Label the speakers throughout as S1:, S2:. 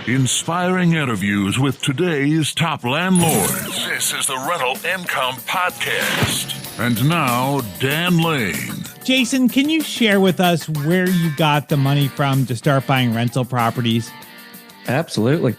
S1: Inspiring interviews with today's top landlords. This is the Rental Income Podcast. And now, Dan Lane.
S2: Jason, can you share with us where you got the money from to start buying rental properties?
S3: Absolutely.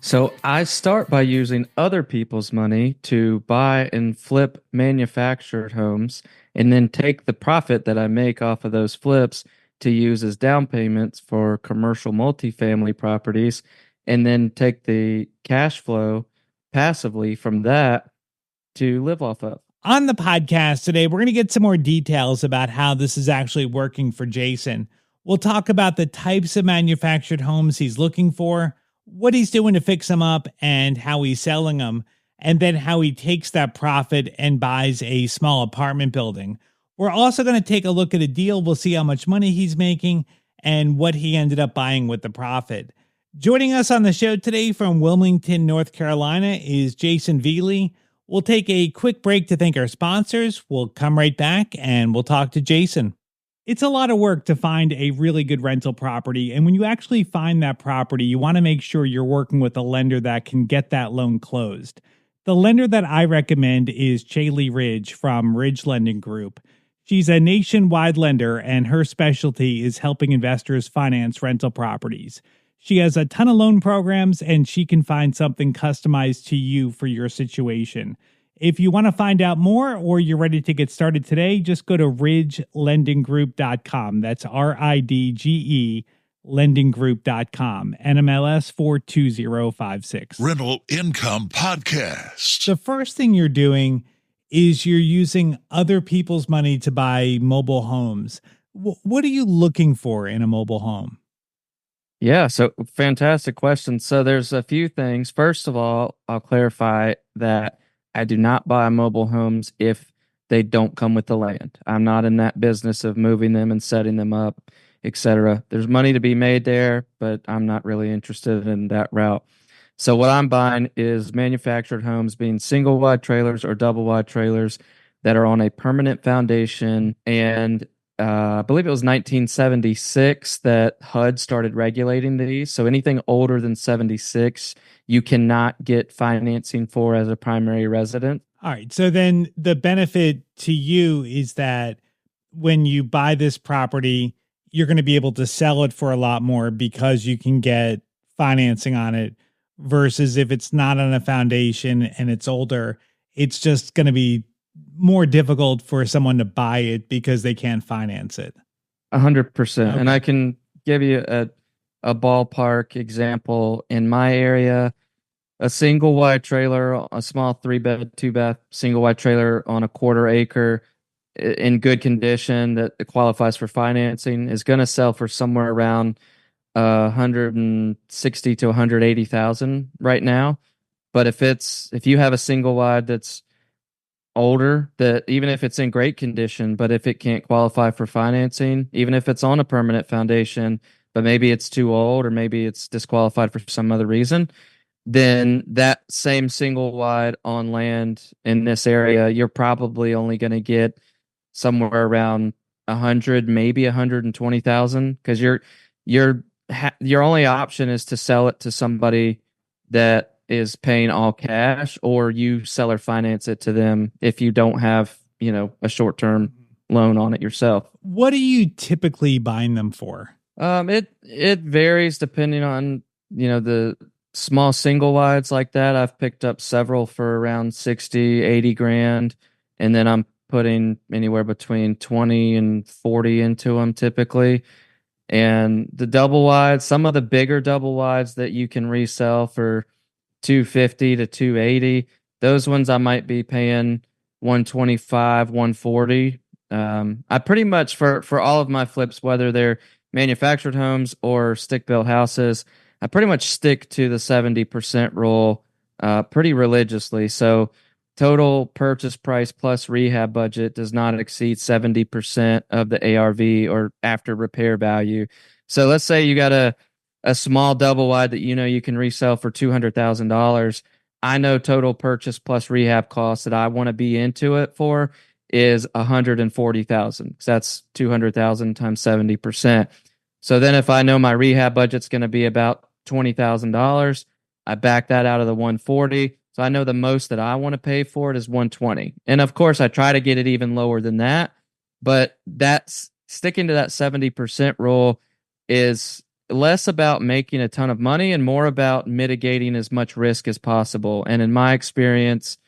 S3: So I start by using other people's money to buy and flip manufactured homes, and then take the profit that I make off of those flips to use as down payments for commercial multifamily properties, and then take the cash flow passively from that to live off of.
S2: On the podcast today, we're going to get some more details about how this is actually working for Jason. We'll talk about the types of manufactured homes he's looking for, what he's doing to fix them up, and how he's selling them, and then how he takes that profit and buys a small apartment building. We're also going to take a look at a deal. We'll see how much money he's making and what he ended up buying with the profit. Joining us on the show today from Wilmington, North Carolina is Jason Velie. We'll take a quick break to thank our sponsors. We'll come right back and we'll talk to Jason. It's a lot of work to find a really good rental property. And when you actually find that property, you want to make sure you're working with a lender that can get that loan closed. The lender that I recommend is Chaley Ridge from Ridge Lending Group. She's a nationwide lender, and her specialty is helping investors finance rental properties. She has a ton of loan programs, and she can find something customized to you for your situation. If you want to find out more or you're ready to get started today, just go to ridgelendinggroup.com. That's RIDGE lendinggroup.com. NMLS 42056.
S1: Rental Income Podcast.
S2: The first thing you're doing is you're using other people's money to buy mobile homes. What are you looking for in a mobile home?
S3: Yeah, so fantastic question. So there's a few things. First of all, I'll clarify that I do not buy mobile homes if they don't come with the land. I'm not in that business of moving them and setting them up, etc. There's money to be made there, but I'm not really interested in that route. So what I'm buying is manufactured homes, being single wide trailers or double wide trailers that are on a permanent foundation. And I believe it was 1976 that HUD started regulating these. So anything older than 76, you cannot get financing for as a primary resident.
S2: All right. So then the benefit to you is that when you buy this property, you're going to be able to sell it for a lot more because you can get financing on it, versus if it's not on a foundation and it's older, it's just going to be more difficult for someone to buy it because they can't finance it.
S3: 100%.
S2: Okay.
S3: And I can give you a ballpark example. In my area, a single wide trailer, a small 3-bed, 2-bath single wide trailer on a quarter acre in good condition that qualifies for financing is going to sell for somewhere around 160 to 180,000 right now. But if you have a single wide that's older, that even if it's in great condition, but if it can't qualify for financing, even if it's on a permanent foundation, but maybe it's too old or maybe it's disqualified for some other reason, then that same single wide on land in this area, you're probably only going to get somewhere around 100, maybe 120,000, because your only option is to sell it to somebody that is paying all cash, or you sell or finance it to them if you don't have, a short-term loan on it yourself.
S2: What are you typically buying them for?
S3: It varies depending on, the small single wides like that. I've picked up several for around 60, 80 grand, and then I'm putting anywhere between 20 and 40 into them typically. And the double wides, some of the bigger double wides that you can resell for 250 to 280, those ones I might be paying 125, 140. I pretty much for all of my flips, whether they're manufactured homes or stick-built houses, I pretty much stick to the 70% rule pretty religiously. So total purchase price plus rehab budget does not exceed 70% of the ARV or after repair value. So let's say you got a small double wide that you can resell for $200,000. I know total purchase plus rehab costs that I want to be into it for is $140,000. That's $200,000 times 70%. So then if I know my rehab budget's going to be about $20,000. I back that out of the 140. So I know the most that I want to pay for it is 120. And of course, I try to get it even lower than that. But that's sticking to that 70% rule is less about making a ton of money and more about mitigating as much risk as possible. And in my experience,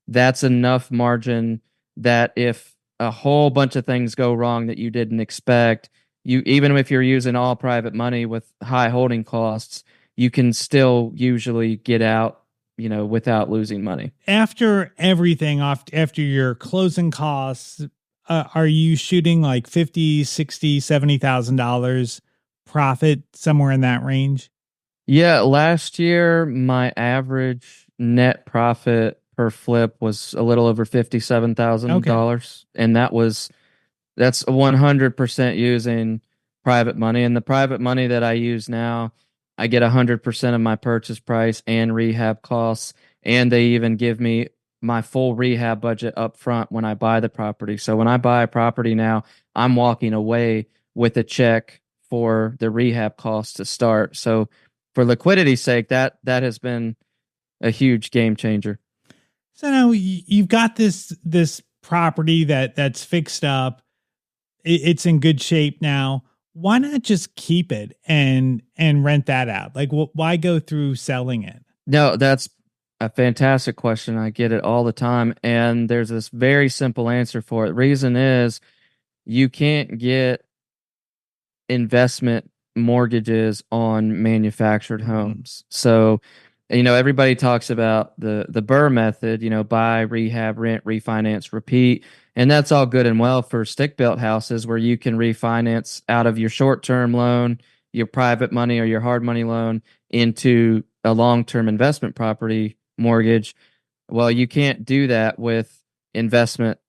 S3: that's enough margin that if a whole bunch of things go wrong that you didn't expect, you even if you're using all private money with high holding costs, you can still usually get out, without losing money.
S2: After everything off, after your closing costs, are you shooting like 50, 60, $70,000 profit, somewhere in that range?
S3: Yeah, last year my average net profit per flip was a little over $57,000, and that's 100% using private money. And the private money that I use now, I get 100% of my purchase price and rehab costs, and they even give me my full rehab budget up front when I buy the property. So when I buy a property now, I'm walking away with a check for the rehab costs to start. So for liquidity's sake, that has been a huge game changer.
S2: So now you've got this property that's fixed up. It's in good shape now. Why not just keep it and rent that out? Like, why go through selling it?
S3: No, that's a fantastic question. I get it all the time. And there's this very simple answer for it. The reason is you can't get investment mortgages on manufactured homes. So, everybody talks about the Burr method, buy, rehab, rent, refinance, repeat. And that's all good and well for stick-built houses where you can refinance out of your short-term loan, your private money or your hard money loan into a long-term investment property mortgage. Well, you can't do that with an investment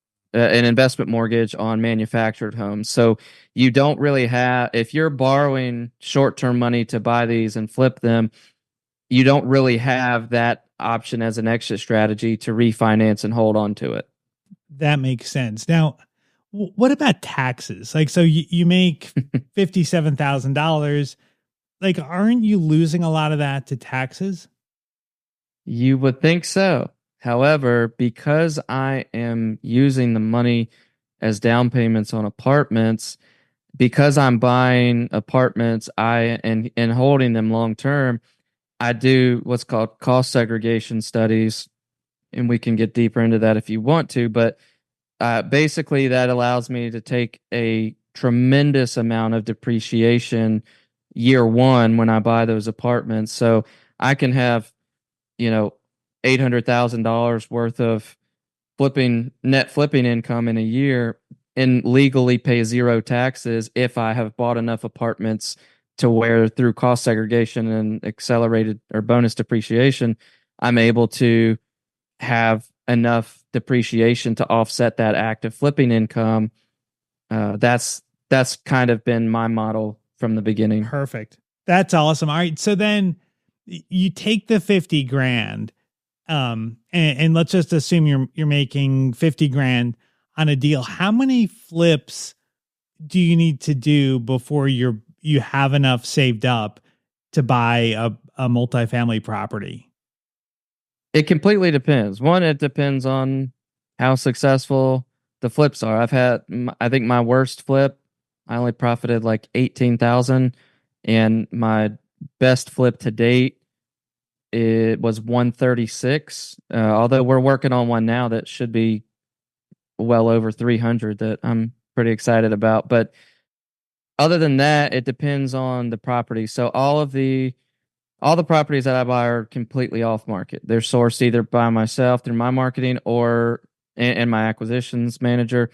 S3: mortgage on manufactured homes. So you don't really have, if you're borrowing short-term money to buy these and flip them, you don't really have that option as an exit strategy to refinance and hold on to it.
S2: That makes sense. Now, what about taxes? Like, so you make $57,000. Like, aren't you losing a lot of that to taxes?
S3: You would think so. However, because I am using the money as down payments on apartments, because I'm buying apartments and holding them long term, I do what's called cost segregation studies, and we can get deeper into that if you want to. But basically, that allows me to take a tremendous amount of depreciation year one when I buy those apartments. So I can have, $800,000 worth of net flipping income in a year and legally pay zero taxes if I have bought enough apartments to where through cost segregation and accelerated or bonus depreciation, I'm able to have enough depreciation to offset that active flipping income. That's kind of been my model from the beginning.
S2: Perfect. That's awesome. All right. So then you take the 50 grand, and let's just assume you're making 50 grand on a deal. How many flips do you need to do before you have enough saved up to buy a multifamily property?
S3: It completely depends. One, it depends on how successful the flips are. I think my worst flip, I only profited like 18,000, and my best flip to date, it was 136. Although we're working on one now that should be well over 300 that I'm pretty excited about. But other than that, it depends on the property. So all the properties that I buy are completely off market. They're sourced either by myself through my marketing and my acquisitions manager,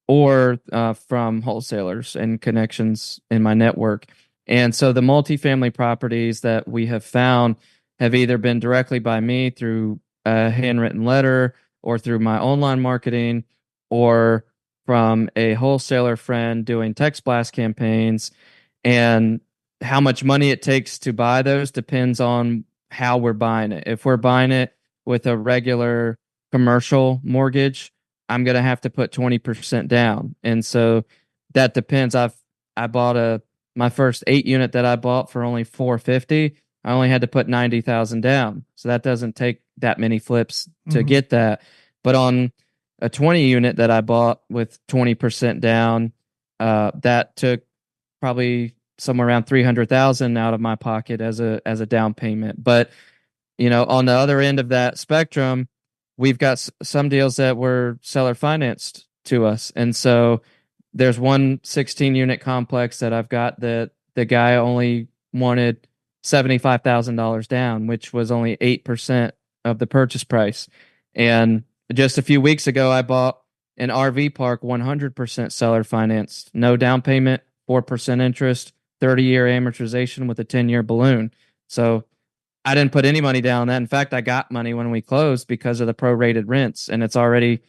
S3: or from wholesalers and connections in my network. And so the multifamily properties that we have found have either been directly by me through a handwritten letter or through my online marketing, or from a wholesaler friend doing text blast campaigns. And how much money it takes to buy those depends on how we're buying it. If we're buying it with a regular commercial mortgage, I'm going to have to put 20% down. And so that depends. I bought my first 8 unit that I bought for only $450. I only had to put 90,000 down. So that doesn't take that many flips to get that. But on a 20 unit that I bought with 20% down, that took probably somewhere around 300,000 out of my pocket as a down payment. But on the other end of that spectrum, we've got some deals that were seller financed to us. And so there's one 16 unit complex that I've got that the guy only wanted $75,000 down, which was only 8% of the purchase price. And just a few weeks ago, I bought an RV park 100% seller financed, no down payment, 4% interest, 30-year amortization with a 10-year balloon. So I didn't put any money down on that. In fact, I got money when we closed because of the prorated rents, and it's already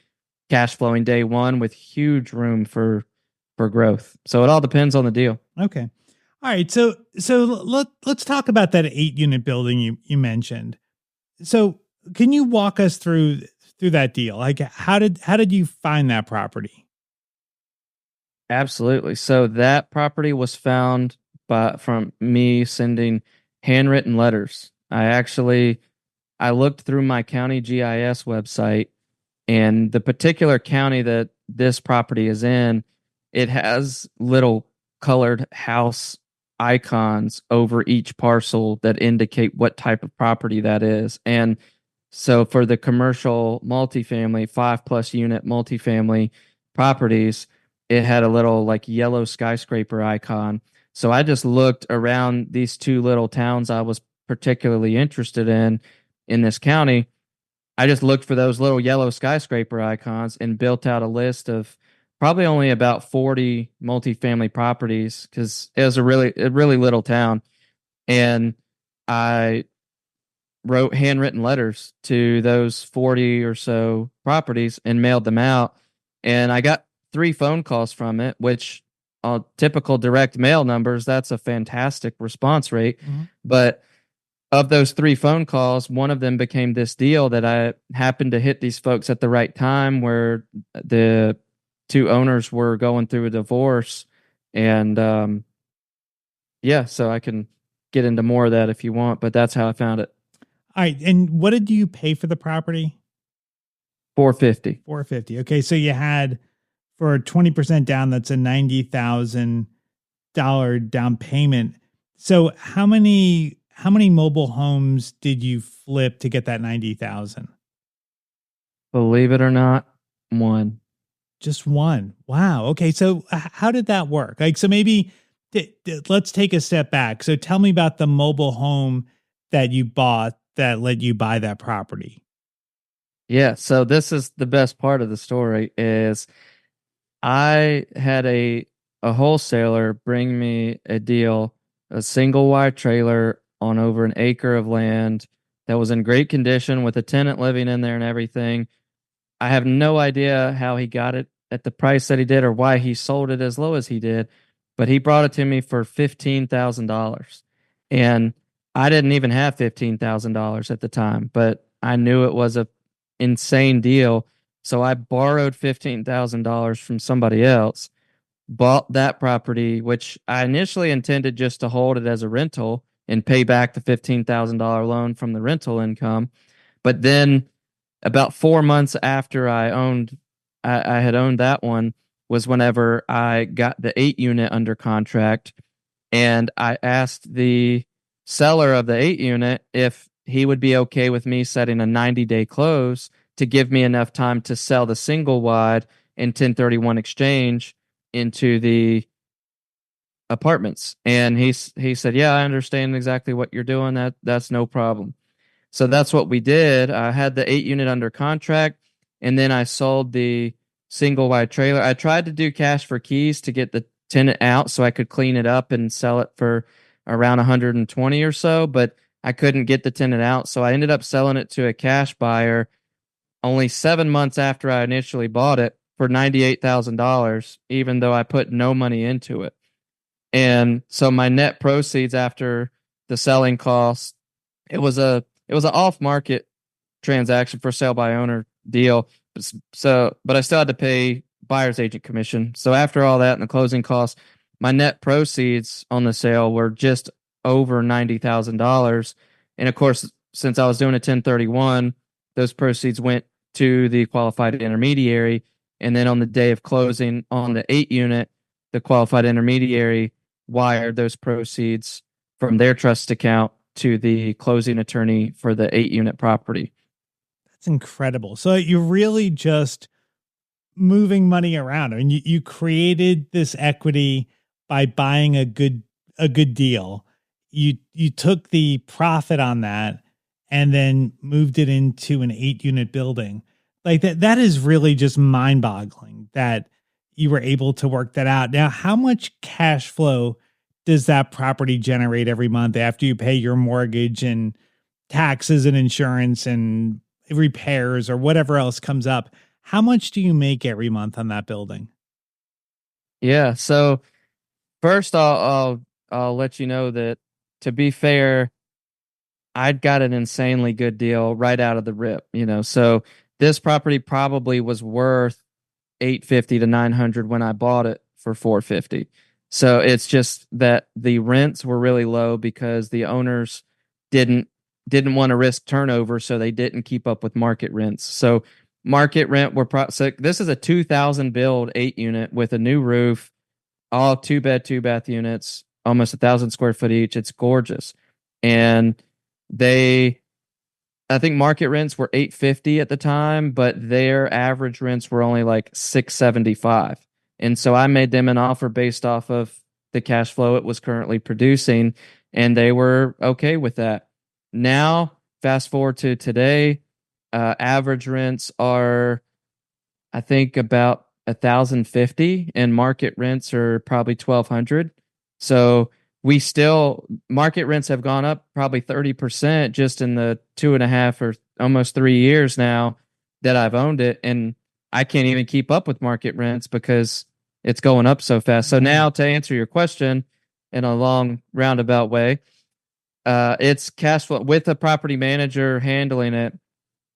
S3: cash flowing day one with huge room for growth. So it all depends on the deal.
S2: Okay. All right. So let's talk about that 8-unit building you mentioned. So can you walk us through that deal? Like how did you find that property?
S3: Absolutely. So that property was found from me sending handwritten letters. I looked through my county GIS website, and the particular county that this property is in, it has little colored house icons over each parcel that indicate what type of property that is. And so for the commercial multifamily, 5+ unit multifamily properties, it had a little like yellow skyscraper icon. So I just looked around these two little towns I was particularly interested in this county. I just looked for those little yellow skyscraper icons and built out a list of probably only about 40 multifamily properties because it was a really little town. And I wrote handwritten letters to those 40 or so properties and mailed them out. And I got 3 phone calls from it, which on typical direct mail numbers, that's a fantastic response rate. Mm-hmm. But of those 3 phone calls, one of them became this deal that I happened to hit these folks at the right time where the 2 owners were going through a divorce. And so I can get into more of that if you want, but that's how I found it.
S2: All right. And what did you pay for the property?
S3: $450.
S2: Okay. So you had for 20% down, that's a $90,000 down payment. So how many mobile homes did you flip to get that 90,000?
S3: Believe it or not, 1.
S2: Just 1. Wow. Okay. So how did that work? Like, so maybe let's take a step back. So tell me about the mobile home that you bought that let you buy that property.
S3: Yeah. So this is the best part of the story is I had a wholesaler bring me a deal, a single wide trailer on over an acre of land that was in great condition with a tenant living in there and everything. I have no idea how he got it at the price that he did or why he sold it as low as he did, but he brought it to me for $15,000. And I didn't even have $15,000 at the time, but I knew it was a insane deal. So I borrowed $15,000 from somebody else, bought that property, which I initially intended just to hold it as a rental and pay back the $15,000 loan from the rental income. But then about 4 months after I had owned that one was whenever I got the 8-unit under contract. And I asked the seller of the 8-unit if he would be okay with me setting a 90-day close to give me enough time to sell the single wide and 1031 exchange into the apartments. And he said, yeah, I understand exactly what you're doing. That's no problem. So that's what we did. I had the 8-unit under contract, and then I sold the single wide trailer. I tried to do cash for keys to get the tenant out so I could clean it up and sell it for around 120 or so, but I couldn't get the tenant out. So I ended up selling it to a cash buyer only 7 months after I initially bought it for $98,000, even though I put no money into it. And so my net proceeds after the selling costs, it was an off market transaction for sale by owner deal. But I still had to pay buyer's agent commission. So after all that and the closing costs, my net proceeds on the sale were just over $90,000. And of course, since I was doing a 1031, those proceeds went to the qualified intermediary. And then on the day of closing on the 8 unit, the qualified intermediary wired those proceeds from their trust account to the closing attorney for the 8 unit property.
S2: That's incredible. So you're really just moving money around. I mean, you created this equity by buying a good deal. You took the profit on that and then moved it into an 8 unit building. Like that is really just mind boggling that you were able to work that out. Now, how much cash flow does that property generate every month after you pay your mortgage and taxes and insurance and repairs or whatever else comes up? How much do you make every month on that building?
S3: Yeah. So first, I'll let you know that, to be fair, I'd got an insanely good deal right out of the rip. So this property probably was worth 850 to 900 when I bought it for 450. So it's just that the rents were really low because the owners didn't want to risk turnover, so they didn't keep up with market rents. So market rent so this is a 2000 build 8 unit with a new roof, all 2-bed 2-bath units, almost 1,000 square foot each. It's gorgeous. And I think market rents were $850 at the time, but their average rents were only like $675. And so I made them an offer based off of the cash flow it was currently producing, and they were okay with that. Now, fast forward to today, average rents are, I think, about $1,050, and market rents are probably $1,200. So market rents have gone up probably 30% just in the 2.5 or almost 3 years now that I've owned it. And I can't even keep up with market rents because it's going up so fast. So now, to answer your question in a long roundabout way, it's cash flow with a property manager handling it.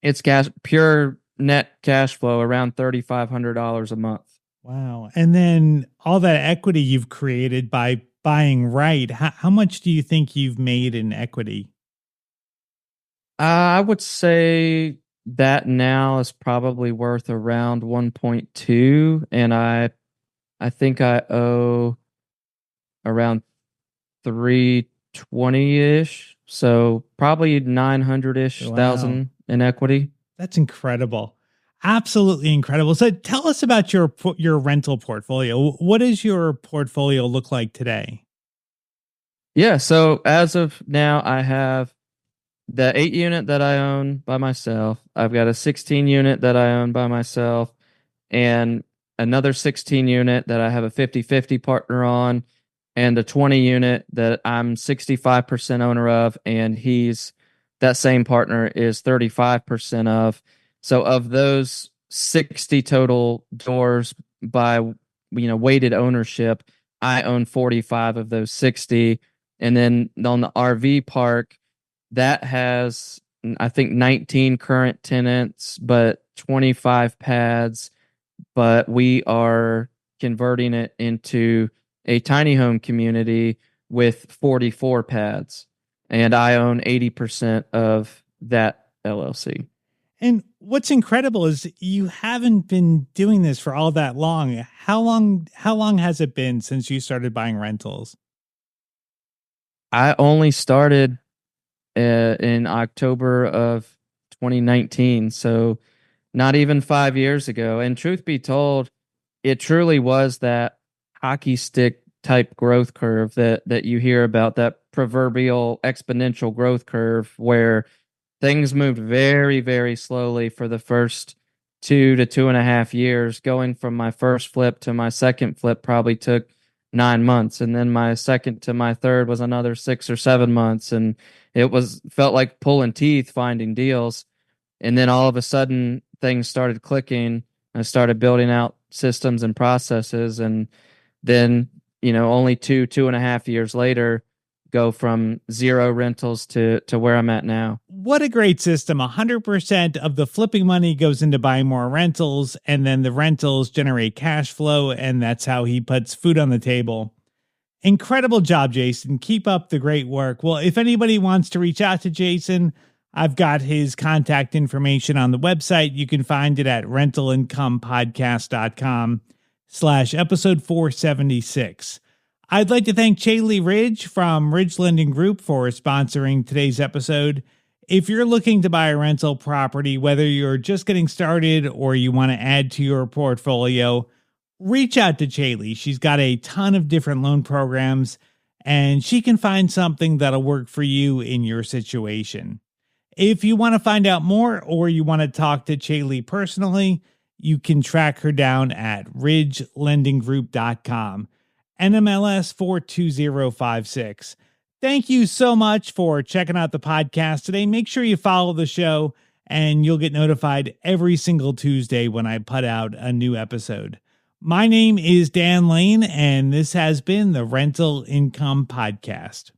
S3: It's pure net cash flow around $3,500 a month.
S2: Wow. And then all that equity you've created by buying right, how much do you think you've made in equity?
S3: I would say that now is probably worth around 1.2, and I think I owe around 320-ish, so probably 900-ish thousand in equity.
S2: That's incredible. Absolutely incredible. So tell us about your rental portfolio. What does your portfolio look like today?
S3: Yeah, so as of now, I have the 8 unit that I own by myself. I've got a 16 unit that I own by myself, and another 16 unit that I have a 50-50 partner on, and a 20 unit that I'm 65% owner of, and that same partner is 35% of. So of those 60 total doors by weighted ownership, I own 45 of those 60. And then on the RV park, that has, I think, 19 current tenants, but 25 pads. But we are converting it into a tiny home community with 44 pads. And I own 80% of that LLC.
S2: And what's incredible is you haven't been doing this for all that long. How long has it been since you started buying rentals?
S3: I only started in October of 2019, so not even 5 years ago. And truth be told, it truly was that hockey stick type growth curve that you hear about, that proverbial exponential growth curve where things moved very, very slowly for the first 2 to 2.5 years. Going from my first flip to my second flip probably took 9 months. And then my second to my third was another 6 or 7 months. And it felt like pulling teeth finding deals. And then all of a sudden things started clicking. I started building out systems and processes. And then, only 2.5 years later, go from 0 rentals to where I'm at now.
S2: What a great system. 100% of the flipping money goes into buying more rentals, and then the rentals generate cash flow, and that's how he puts food on the table. Incredible job, Jason. Keep up the great work. Well, if anybody wants to reach out to Jason, I've got his contact information on the website. You can find it at rentalincomepodcast.com/episode 476. I'd like to thank Chaley Ridge from Ridge Lending Group for sponsoring today's episode. If you're looking to buy a rental property, whether you're just getting started or you want to add to your portfolio, reach out to Chaley. She's got a ton of different loan programs, and she can find something that'll work for you in your situation. If you want to find out more or you want to talk to Chaley personally, you can track her down at ridgelendinggroup.com. NMLS 42056. Thank you so much for checking out the podcast today. Make sure you follow the show and you'll get notified every single Tuesday when I put out a new episode. My name is Dan Lane, and this has been the Rental Income Podcast.